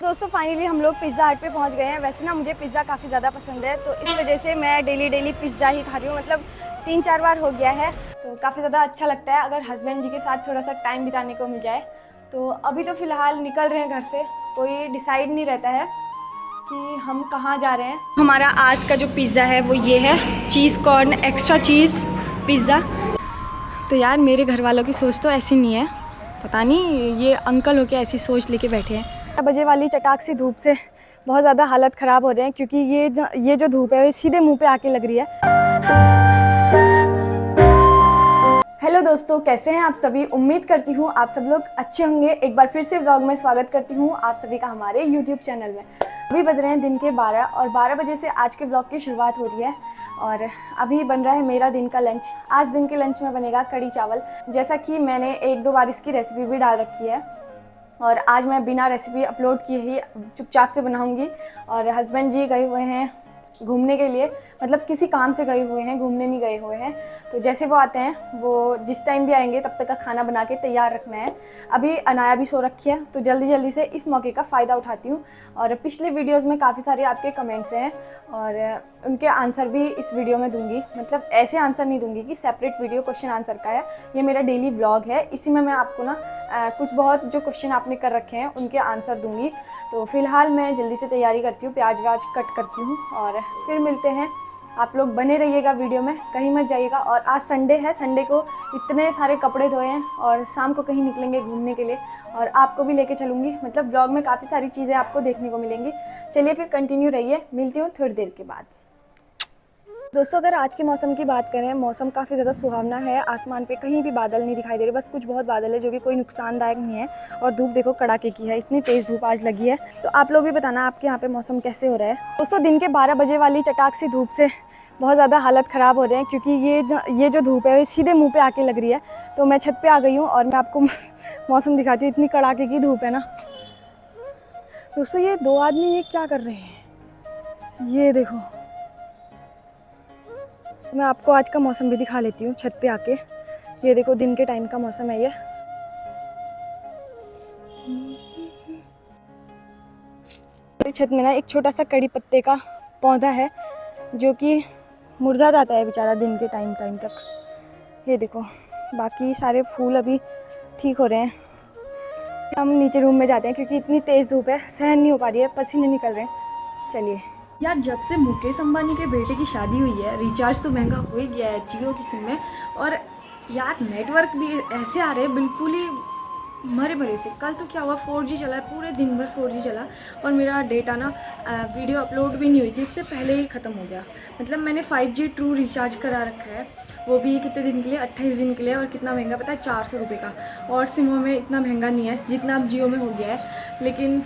दोस्तों फाइनली हम लोग पिज़्ज़ा हट पे पहुंच गए हैं। वैसे ना मुझे पिज़्ज़ा काफ़ी ज़्यादा पसंद है, तो इस वजह से मैं डेली पिज़्ज़ा ही खा रही हूँ। मतलब 3-4 बार हो गया है, तो काफ़ी ज़्यादा अच्छा लगता है अगर हस्बैंड जी के साथ थोड़ा सा टाइम बिताने को मिल जाए। तो अभी तो फ़िलहाल निकल रहे हैं घर से, कोई डिसाइड नहीं रहता है कि हम कहाँ जा रहे हैं। हमारा आज का जो पिज़्ज़ा है वो ये है, cheese corn extra cheese pizza. तो यार मेरे घर वालों की सोच तो ऐसी नहीं है, पता नहीं ये अंकल होके ऐसी सोच लेके बैठे हैं। 12 बजे वाली चटाक सी धूप से बहुत ज़्यादा हालत ख़राब हो रहे हैं, क्योंकि ये जो धूप है वो सीधे मुंह पे आके लग रही है। हेलो दोस्तों, कैसे हैं आप सभी? उम्मीद करती हूँ आप सब लोग अच्छे होंगे। एक बार फिर से व्लॉग में स्वागत करती हूँ आप सभी का हमारे यूट्यूब चैनल में। अभी बज रहे हैं दिन के 12 और 12 बजे से आज के व्लॉग की शुरुआत हो रही है और अभी बन रहा है मेरा दिन का लंच। आज दिन के लंच में बनेगा कढ़ी चावल, जैसा कि मैंने 1-2 बार इसकी रेसिपी भी डाल रखी है और आज मैं बिना रेसिपी अपलोड किए ही चुपचाप से बनाऊंगी। और हस्बैंड जी गए हुए हैं घूमने के लिए, मतलब किसी काम से गए हुए हैं, घूमने नहीं गए हुए हैं। तो जैसे वो आते हैं, वो जिस टाइम भी आएंगे तब तक का खाना बना के तैयार रखना है। अभी अनाया भी सो रखी है, तो जल्दी से इस मौके का फ़ायदा उठाती हूँ। और पिछले वीडियोस में काफ़ी सारे आपके कमेंट्स हैं और उनके आंसर भी इस वीडियो में दूंगी। मतलब ऐसे आंसर नहीं दूंगी कि सेपरेट वीडियो क्वेश्चन आंसर का है, ये मेरा डेली ब्लॉग है। इसी में मैं आपको ना कुछ बहुत जो क्वेश्चन आपने कर रखे हैं उनके आंसर दूंगी। तो फिलहाल मैं जल्दी से तैयारी करती हूँ, प्याज व्याज कट करती हूँ और फिर मिलते हैं। आप लोग बने रहिएगा वीडियो में, कहीं मत जाइएगा। और आज संडे है, संडे को इतने सारे कपड़े धोए हैं और शाम को कहीं निकलेंगे घूमने के लिए और आपको भी लेके चलूँगी। मतलब ब्लॉग में काफ़ी सारी चीज़ें आपको देखने को मिलेंगी। चलिए फिर कंटिन्यू रहिए, मिलती हूँ थोड़ी देर के बाद। दोस्तों अगर आज के मौसम की बात करें, मौसम काफ़ी ज़्यादा सुहावना है। आसमान पे कहीं भी बादल नहीं दिखाई दे रहे, बस कुछ बहुत बादल है जो कि कोई नुकसानदायक नहीं है। और धूप देखो कड़ाके की है, इतनी तेज़ धूप आज लगी है। तो आप लोग भी बताना आपके यहाँ पे मौसम कैसे हो रहा है। दोस्तों दिन के 12 बजे वाली चटाक सी धूप से बहुत ज़्यादा हालत ख़राब हो रहे हैं, क्योंकि ये जो धूप है वो सीधे मुँह पर आके लग रही है। तो मैं छत पर आ गई हूँ और मैं आपको मौसम दिखाती हूँ। इतनी कड़ाके की धूप है ना दोस्तों। ये 2 आदमी ये क्या कर रहे हैं, ये देखो। मैं आपको आज का मौसम भी दिखा लेती हूँ छत पे आके। ये देखो दिन के टाइम का मौसम है ये। छत में ना एक छोटा सा कड़ी पत्ते का पौधा है जो कि मुरझा जाता है बेचारा दिन के टाइम तक। ये देखो, बाकी सारे फूल अभी ठीक हो रहे हैं। हम नीचे रूम में जाते हैं क्योंकि इतनी तेज़ धूप है, सहन नहीं हो पा रही है, पसीने निकल रहे हैं। चलिए यार, जब से मुकेश अंबानी के बेटे की शादी हुई है, रिचार्ज तो महंगा हो ही गया है जियो की सिम में। और यार नेटवर्क भी ऐसे आ रहे हैं बिल्कुल ही मरे भरे से। कल तो क्या हुआ, 4G चला, पूरे दिन भर 4G चला और मेरा डेटा ना वीडियो अपलोड भी नहीं हुई थी, इससे पहले ही ख़त्म हो गया। मतलब मैंने 5G ट्रू रिचार्ज करा रखा है, वो भी कितने दिन के लिए, 28 दिन के लिए। और कितना महंगा पता है, 400 रुपये का। और सिमों में इतना महंगा नहीं है जितना अब जियो में हो गया है, लेकिन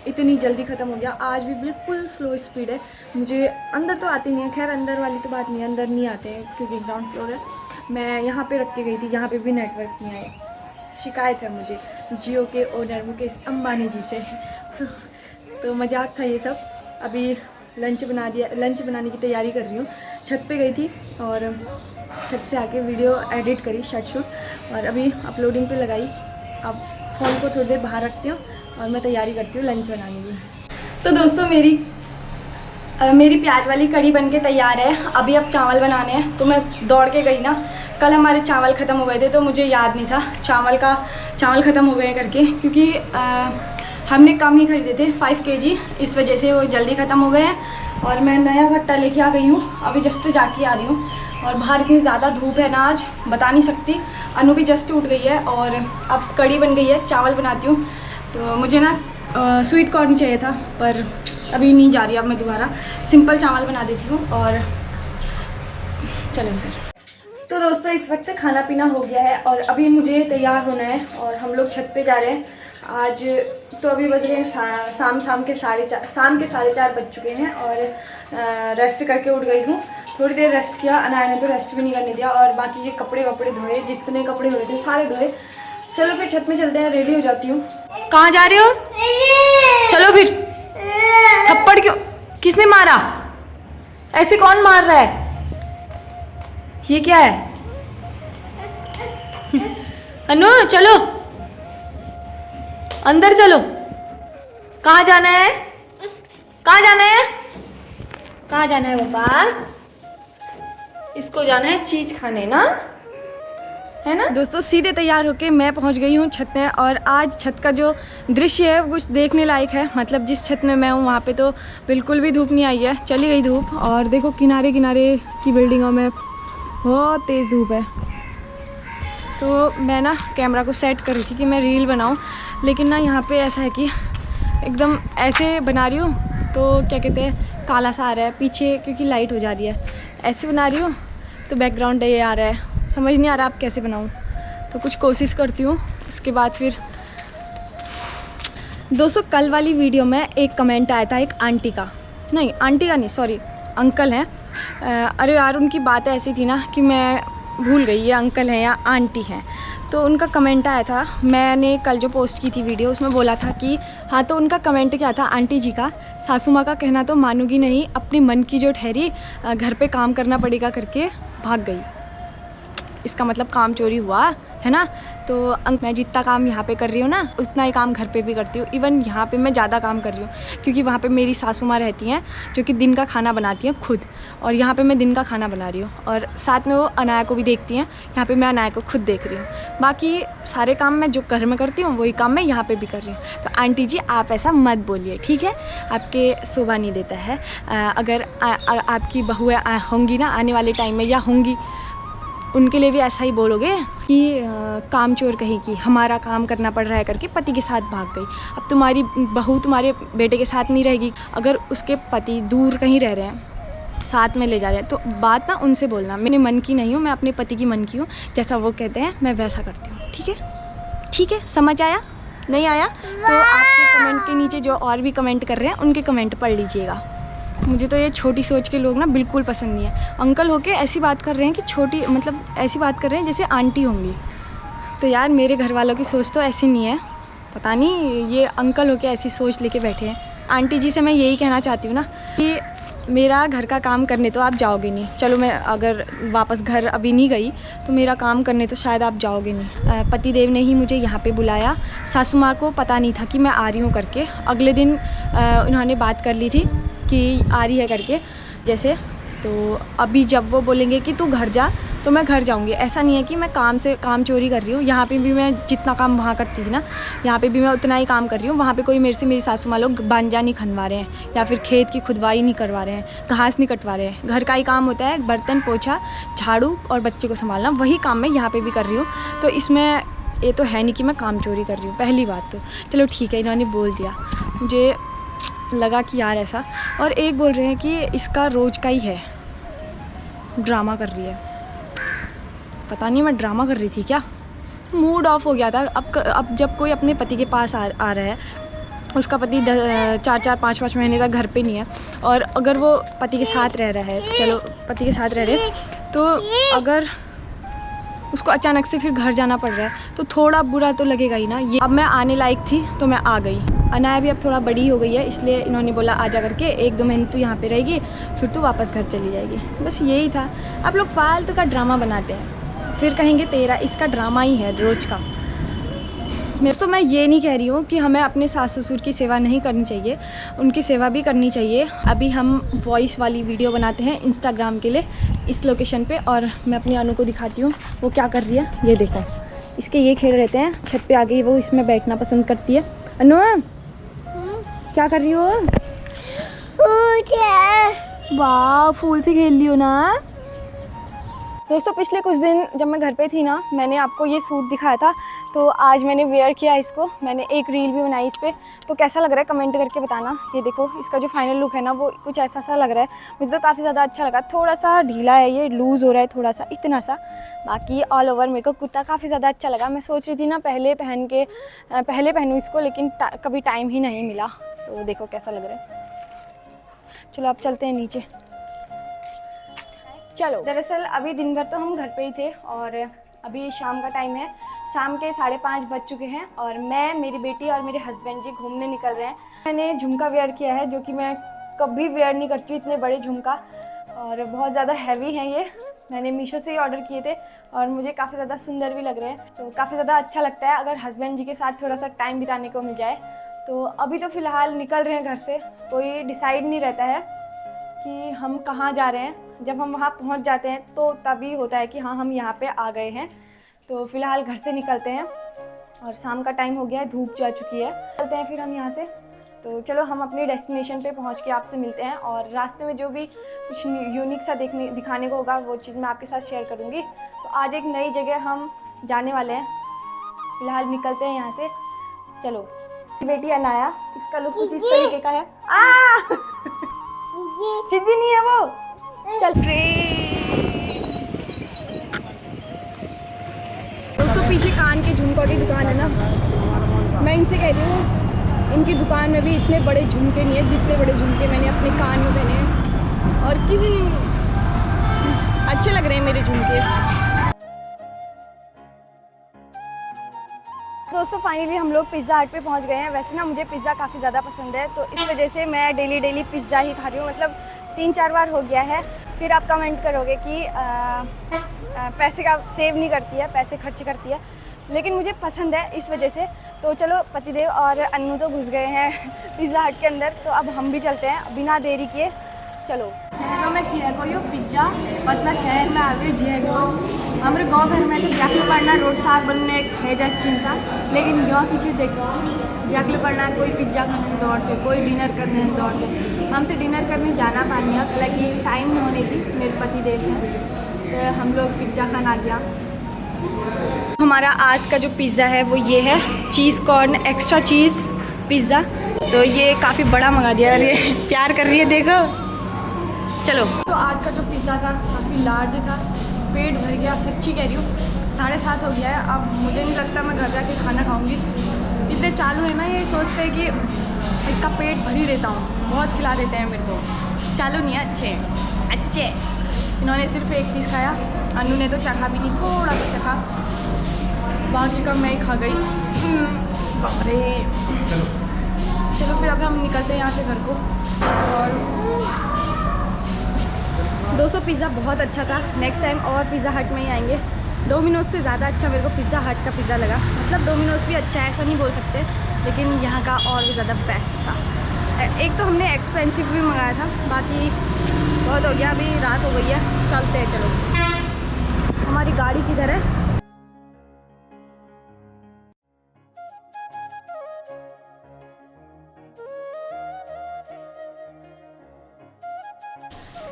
इतनी जल्दी ख़त्म हो गया। आज भी बिल्कुल स्लो स्पीड है। मुझे अंदर तो आती नहीं है, खैर अंदर वाली तो बात नहीं है, अंदर नहीं आते हैं क्योंकि ग्राउंड फ्लोर है। मैं यहाँ पे रख के गई थी, यहाँ पे भी नेटवर्क नहीं आए। शिकायत है मुझे जियो के ओनर मुकेश अंबानी जी से। तो मजाक था ये सब। अभी लंच बना दिया, लंच बनाने की तैयारी कर रही हूँ। छत पे गई थी और छत से आके वीडियो एडिट करी, शूट, और अभी अपलोडिंग पे लगाई। अब फ़ोन को थोड़ी देर बाहर रखती हूँ और मैं तैयारी करती हूँ लंच बनाने की। तो दोस्तों मेरी प्याज वाली कढ़ी बनके तैयार है। अभी अब चावल बनाने हैं, तो मैं दौड़ के गई ना। कल हमारे चावल ख़त्म हो गए थे, तो मुझे याद नहीं था चावल ख़त्म हो गए करके, क्योंकि हमने कम ही खरीदे थे 5 kg, इस वजह से वो जल्दी ख़त्म हो गए हैं। और मैं नया गट्टा लेके आ गई हूँ, अभी जस्ट जाके आ रही हूँ। और बाहर इतनी ज़्यादा धूप है ना आज, बता नहीं सकती। अनु भी जस्ट उठ गई है और अब कढ़ी बन गई है, चावल बनाती हूँ। तो मुझे ना स्वीट कॉर्न चाहिए था, पर अभी नहीं जा रही। अब मैं दोबारा सिंपल चावल बना देती हूँ और चलें फिर। तो दोस्तों इस वक्त खाना पीना हो गया है और अभी मुझे तैयार होना है और हम लोग छत पे जा रहे हैं। आज तो अभी बज रहे हैं शाम के 4:30 बज चुके हैं और रेस्ट करके उठ गई हूँ। थोड़ी देर रेस्ट किया, अनाया ने तो रेस्ट भी नहीं करने दिया। और बाकी ये कपड़े वपड़े धोए, जितने कपड़े हुए थे सारे धोए। चलो फिर छत में चलते हैं, रेडी हो जाती हूँ। कहाँ जा रहे हो? चलो फिर। थप्पड़ क्यों, किसने मारा? ऐसे कौन मार रहा है? ये क्या है? अनु चलो अंदर चलो। कहाँ जाना है? कहाँ जाना है? कहाँ जाना है पापा? इसको जाना है चीज खाने ना, है ना? दोस्तों सीधे तैयार होके मैं पहुंच गई हूँ छत पे, और आज छत का जो दृश्य है वो कुछ देखने लायक है। मतलब जिस छत में मैं हूँ वहाँ पे तो बिल्कुल भी धूप नहीं आई है, चली गई धूप। और देखो किनारे किनारे की बिल्डिंगों में बहुत तेज़ धूप है। तो मैं ना कैमरा को सेट कर रही थी कि मैं रील बनाऊँ, लेकिन ना यहाँ पे ऐसा है कि एकदम ऐसे बना रही हूँ तो क्या कहते हैं, काला सा आ रहा है पीछे क्योंकि लाइट हो जा रही है। ऐसे बना रही हूँ तो बैकग्राउंड ये आ रहा है, समझ नहीं आ रहा आप कैसे बनाऊँ। तो कुछ कोशिश करती हूँ, उसके बाद फिर। दोस्तों कल वाली वीडियो में एक कमेंट आया था एक आंटी का, नहीं आंटी का नहीं सॉरी अंकल हैं। अरे यार उनकी बात ऐसी थी ना कि मैं भूल गई ये अंकल हैं या आंटी हैं। तो उनका कमेंट आया था, मैंने कल जो पोस्ट की थी वीडियो उसमें बोला था कि हाँ, तो उनका कमेंट क्या था आंटी जी का, सासू माँ का कहना तो मानूंगी नहीं, अपनी मन की जो ठहरी घर पे काम करना पड़ेगा करके भाग गई। इसका मतलब काम चोरी हुआ है ना। तो मैं जितना काम यहाँ पे कर रही हूँ ना उतना ही काम घर पे भी करती हूँ। इवन यहाँ पे मैं ज़्यादा काम कर रही हूँ क्योंकि वहाँ पे मेरी सासू माँ रहती हैं जो कि दिन का खाना बनाती हैं खुद, और यहाँ पे मैं दिन का खाना बना रही हूँ, और साथ में वो अनाया को भी देखती हैं। यहाँ पे मैं अनाया को खुद देख रही हूँ। बाकी सारे काम मैं जो घर में करती हूँ वही काम मैं यहाँ पर भी कर रही हूँ। तो आंटी जी आप ऐसा मत बोलिए, ठीक है? आपके शोभा नहीं देता है। अगर आपकी बहुएँ होंगी ना आने वाले टाइम में या होंगी, उनके लिए भी ऐसा ही बोलोगे कि काम चोर कहीं की, हमारा काम करना पड़ रहा है करके पति के साथ भाग गई। अब तुम्हारी बहू तुम्हारे बेटे के साथ नहीं रहेगी, अगर उसके पति दूर कहीं रह रहे हैं साथ में ले जा रहे हैं तो बात ना उनसे बोलना, मेरे मन की नहीं हूँ, मैं अपने पति की मन की हूँ। जैसा वो कहते हैं मैं वैसा करती हूँ, ठीक है? ठीक है, समझ आया? नहीं आया तो आपके कमेंट के नीचे जो और भी कमेंट कर रहे हैं उनके कमेंट पढ़ लीजिएगा। मुझे तो ये छोटी सोच के लोग ना बिल्कुल पसंद नहीं है। अंकल होके ऐसी बात कर रहे हैं कि छोटी, मतलब ऐसी बात कर रहे हैं जैसे आंटी होंगी। तो यार मेरे घर वालों की सोच तो ऐसी नहीं है, पता नहीं ये अंकल होके ऐसी सोच लेके बैठे हैं। आंटी जी से मैं यही कहना चाहती हूँ ना कि मेरा घर का काम करने तो आप जाओगे नहीं, चलो मैं अगर वापस घर अभी नहीं गई तो मेरा काम करने तो शायद आप जाओगे नहीं। पतिदेव ने ही मुझे यहाँ पे बुलाया, सासू माँ को पता नहीं था कि मैं आ रही हूँ करके। अगले दिन उन्होंने बात कर ली थी कि आ रही है करके जैसे। तो अभी जब वो बोलेंगे कि तू घर जा तो मैं घर जाऊंगी। ऐसा नहीं है कि मैं काम चोरी कर रही हूँ। यहाँ पे भी मैं जितना काम वहाँ करती थी ना, यहाँ पे भी मैं उतना ही काम कर रही हूँ। वहाँ पे कोई मेरी सासू माँ लोग बांजा नहीं खनवा रहे हैं या फिर खेत की खुदवाई नहीं करवा रहे हैं, घास नहीं कटवा रहे हैं। घर का ही काम होता है, बर्तन पोछा झाड़ू और बच्चे को संभालना, वही काम मैं यहाँ पर भी कर रही हूँ। तो इसमें ये तो है नहीं कि मैं काम चोरी कर रही हूँ। पहली बात तो चलो ठीक है, इन्होंने बोल दिया, मुझे लगा कि यार ऐसा। और एक बोल रहे हैं कि इसका रोज़ का ही है, ड्रामा कर रही है। पता नहीं मैं ड्रामा कर रही थी क्या, मूड ऑफ हो गया था। अब जब कोई अपने पति के पास आ रहा है, उसका पति 4-5 महीने तक घर पे नहीं है, और अगर वो पति के साथ रह रहा है, चलो पति के साथ रह रहे, तो अगर उसको अचानक से फिर घर जाना पड़ रहा है तो थोड़ा बुरा तो लगेगा ही ना। ये अब मैं आने लायक थी तो मैं आ गई। अनाया भी अब थोड़ा बड़ी हो गई है, इसलिए इन्होंने बोला आ जा करके 1-2 महीने तू यहाँ पे रहेगी, फिर तू वापस घर चली जाएगी। बस यही था। आप लोग फालतू का ड्रामा बनाते हैं, फिर कहेंगे तेरा, इसका ड्रामा ही है रोज़ का। तो मैं ये नहीं कह रही हूँ कि हमें अपने सास ससुर की सेवा नहीं करनी चाहिए, उनकी सेवा भी करनी चाहिए। अभी हम वॉइस वाली वीडियो बनाते हैं इंस्टाग्राम के लिए इस लोकेशन पे, और मैं अपनी अनु को दिखाती हूँ वो क्या कर रही है। ये देखो, इसके ये खेल रहते हैं, छत पे आ गई वो, इसमें बैठना पसंद करती है। अनु क्या कर रही हो? वाह, फूल से खेल रही हो ना। दोस्तों पिछले कुछ दिन जब मैं घर पे थी ना, मैंने आपको ये सूट दिखाया था, तो आज मैंने वेयर किया इसको। मैंने एक रील भी बनाई इस पर, तो कैसा लग रहा है कमेंट करके बताना। ये देखो इसका जो फाइनल लुक है ना वो कुछ ऐसा सा लग रहा है, मुझे तो काफ़ी ज़्यादा अच्छा लगा। थोड़ा सा ढीला है, ये लूज़ हो रहा है थोड़ा सा, इतना सा। बाकी ऑल ओवर मेरे को कुर्ता काफ़ी ज़्यादा अच्छा लगा। मैं सोच रही थी ना पहले पहनूँ इसको, लेकिन कभी टाइम ही नहीं मिला। तो देखो कैसा लग रहा है। चलो अब चलते हैं नीचे। चलो, दरअसल अभी दिन भर तो हम घर पे ही थे, और अभी शाम का टाइम है, शाम के 5:30 बज चुके हैं, और मैं, मेरी बेटी और मेरे हस्बैंड जी घूमने निकल रहे हैं। मैंने झुमका वेयर किया है, जो कि मैं कभी वेयर नहीं करती हूँ, इतने बड़े झुमका, और बहुत ज़्यादा हैवी हैं ये। मैंने मीशो से ही ऑर्डर किए थे, और मुझे काफ़ी ज़्यादा सुंदर भी लग रहे हैं। तो काफ़ी ज़्यादा अच्छा लगता है अगर हस्बैंड जी के साथ थोड़ा सा टाइम बिताने को मिल जाए, तो अभी तो फ़िलहाल निकल रहे हैं घर से, कोई डिसाइड नहीं रहता है कि हम कहाँ जा रहे हैं। जब हम वहाँ पहुँच जाते हैं तो तभी होता है कि हाँ हम यहाँ पे आ गए हैं। तो फ़िलहाल घर से निकलते हैं और शाम का टाइम हो गया है, धूप जा चुकी है। चलते हैं फिर हम यहाँ से। तो चलो हम अपने डेस्टिनेशन पे पहुँच के आपसे मिलते हैं, और रास्ते में जो भी कुछ यूनिक सा दिखाने को होगा वो चीज़ मैं आपके साथ शेयर करूँगी। तो आज एक नई जगह हम जाने वाले हैं। फ़िलहाल निकलते हैं यहाँ से, चलो। बेटी अनाया, इसका लुक कुछ इस तरीके का है। चिज्जी नहीं है वो। चल दोस्तों, पीछे कान के झुमकों की दुकान है ना, मैं इनसे कह रही हूँ इनकी दुकान में भी इतने बड़े झुमके नहीं है जितने बड़े झुमके मैंने अपने कान में पहने हैं, और किसी ने अच्छे लग रहे हैं मेरे झुमके। दोस्तों फाइनली हम लोग पिज़्ज़ा हट पे पहुंच गए हैं। वैसे ना मुझे पिज़्ज़ा काफ़ी ज़्यादा पसंद है, तो इस वजह से मैं डेली पिज़्ज़ा ही खा रही हूँ। मतलब 3-4 बार हो गया है। फिर आप कमेंट करोगे कि पैसे का सेव नहीं करती है, पैसे खर्च करती है, लेकिन मुझे पसंद है इस वजह से। तो चलो, पतिदेव और अन्नू तो घुस गए हैं पिज़्ज़ा हट के अंदर, तो अब हम भी चलते हैं बिना देरी किए। चलो। शहरों में किया कोई पिज्जा पतना शहर में आवे जिएगो। हमारे गाँव घर में तो जाकले पड़ना रोड साग बनने है जैसे चिंता, लेकिन यहाँ किसी देखो जाकले पड़ना कोई पिज्जा खाने दौड़ से, कोई डिनर करने दौड़ से। हम तो डिनर करने जाना पानी है, हालांकि टाइम नहीं होने थी, मेरे पति देव हैं, तो हम लोग पिज्ज़ा खाना गया। हमारा आज का जो पिज़्ज़ा है वो ये है, cheese corn extra cheese pizza. तो ये काफ़ी बड़ा मंगा दिया, और ये प्यार कर रही है, देखो। चलो। तो आज का जो पिज़्ज़ा था काफ़ी लार्ज था, पेट भर गया, सच्ची कह रही हूँ। 7:30 हो गया है, अब मुझे नहीं लगता मैं घर जाके खाना खाऊंगी। इतने चालू है ना, ये सोचते हैं कि इसका पेट भर ही देता हूँ, बहुत खिला देते हैं मेरे को। चालू नहीं है, अच्छे। इन्होंने सिर्फ एक पीस खाया, अन्नू ने तो चखा भी नहीं, थोड़ा सा चखा, बाकी का मैं ही खा गई। बाप रे। चलो फिर अब हम निकलते हैं यहाँ से घर को। और दोस्तों पिज़्ज़ा बहुत अच्छा था, नेक्स्ट टाइम और पिज़्ज़ा हट में ही आएंगे। डोमिनोज से ज़्यादा अच्छा मेरे को पिज़्ज़ा हट का पिज़्ज़ा लगा। मतलब डोमिनोज भी अच्छा है, ऐसा नहीं बोल सकते, लेकिन यहाँ का और भी ज़्यादा बेस्ट था। एक तो हमने एक्सपेंसिव भी मंगाया था, बाकी बहुत हो गया, अभी रात हो गई है, चलते हैं। चलो, हमारी गाड़ी किधर है?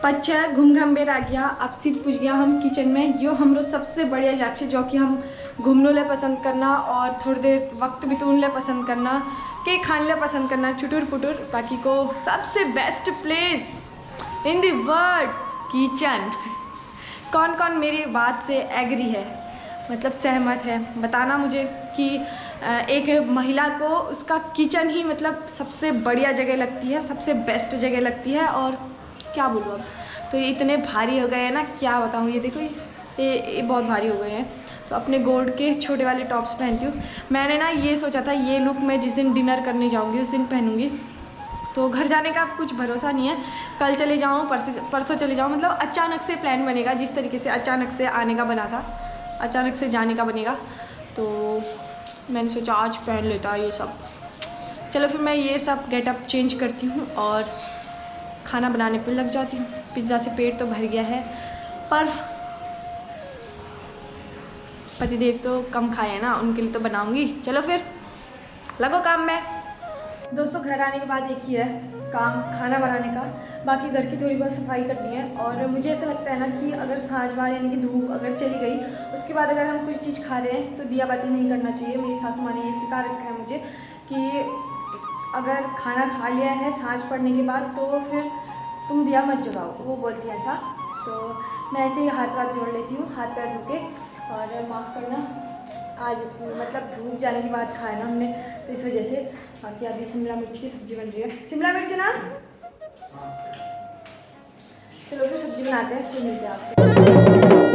पच्चा घूम घाम बेर आ गया, अब सीट पूछ गया हम किचन में। यो हमरो सबसे बढ़िया लक्ष्य जो कि हम घूमने ले पसंद करना और थोड़ी देर वक्त बितून ले पसंद करना, के खाने ले पसंद करना, चुटुर पुटुर। बाकी को सबसे best place in the world kitchen. कौन कौन मेरी बात से एग्री है, मतलब सहमत है, बताना मुझे कि एक महिला को उसका किचन ही मतलब सबसे बढ़िया जगह लगती है, सबसे बेस्ट जगह लगती है। और क्या बोलूँ अब, तो ये इतने भारी हो गए हैं ना, क्या बताऊँ। ये देखो, ये बहुत भारी हो गए हैं। तो अपने गोल्ड के छोटे वाले टॉप्स पहनती हूँ। मैंने ना ये सोचा था ये लुक मैं जिस दिन डिनर करने जाऊँगी उस दिन पहनूँगी। तो घर जाने का कुछ भरोसा नहीं है, कल चले जाऊँ, परसों चले जाऊँ, मतलब अचानक से प्लान बनेगा। जिस तरीके से अचानक से आने का बना था, अचानक से जाने का बनेगा। तो मैंने सोचा आज पहन लेता ये सब। चलो फिर मैं ये सब गेटअप चेंज करती हूँ और खाना बनाने पे लग जाती हूँ। पिज़्ज़ा से पेट तो भर गया है, पर पतिदेव तो कम खाए हैं ना, उनके लिए तो बनाऊँगी। चलो फिर लगो काम में। दोस्तों घर आने के बाद एक ही है काम, खाना बनाने का। बाकी घर की थोड़ी बहुत सफाई करनी है। और मुझे ऐसा लगता है ना कि अगर सांझ बार यानी कि धूप अगर चली गई, उसके बाद अगर हम कुछ चीज़ खा रहे हैं तो दिया बाती नहीं करना चाहिए। मेरी सासू माँ ने ये सिखा रखा है मुझे कि अगर खाना खा लिया है सांझ पड़ने के बाद तो फिर तुम दिया मत जलाओ, वो बोलती है ऐसा। तो मैं ऐसे ही हाथ वाथ जोड़ लेती हूँ, हाथ पैर धो के। और माफ़ करना, आज मतलब धूप जाने के बाद खाया ना हमने, तो इस वजह से। बाकी अभी शिमला मिर्च की सब्ज़ी बन रही है। शिमला मिर्च ना, चलो फिर सब्ज़ी बनाते हैं, फिर मिलते हैं आपसे।